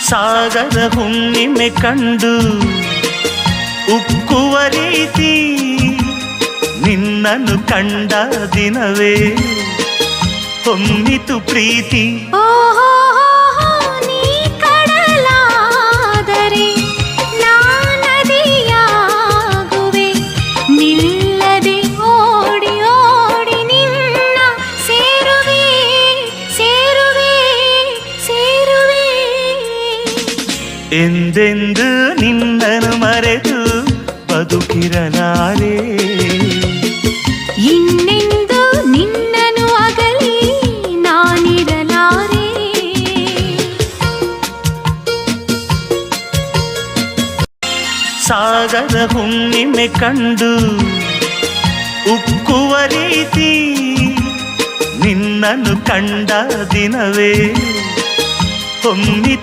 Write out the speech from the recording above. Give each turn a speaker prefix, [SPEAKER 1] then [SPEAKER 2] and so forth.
[SPEAKER 1] ಸಾಗರ ಹುಣ್ಣಿಮೆ ಕಂಡು ಉಕ್ಕುವ ರೀತಿ ನಿನ್ನನ್ನು ಕಂಡ ದಿನವೇ ಹೊಮ್ಮಿತು ಪ್ರೀತಿ.
[SPEAKER 2] ನೀ ಕಡಲಾದರೆ ನಾನದಿಯಾಗುವೆ, ನಿಲ್ಲದೆ ಓಡಿ ಓಡಿ ನಿನ್ನ ಸೇರುವೆ ಸೇರುವೆ ಸೇರುವೆ.
[SPEAKER 1] ಎಂದೆಂದು ನಿನ್ನನ್ನು ಮರೆತು ಬದುಕಿರಲಾರೆ,
[SPEAKER 2] ಇನ್ನೆಂದು ನಿನ್ನನ್ನು ಅಗಲಿ ನಾನಿರಲಾರೆ.
[SPEAKER 1] ಸಾಗರ ಹುಣ್ಣಿಮೆ ಕಂಡು ಉಕ್ಕುವ ರೀತಿ ನಿನ್ನನ್ನು ಕಂಡ ದಿನವೇ ಹೊಮ್ಮಿತು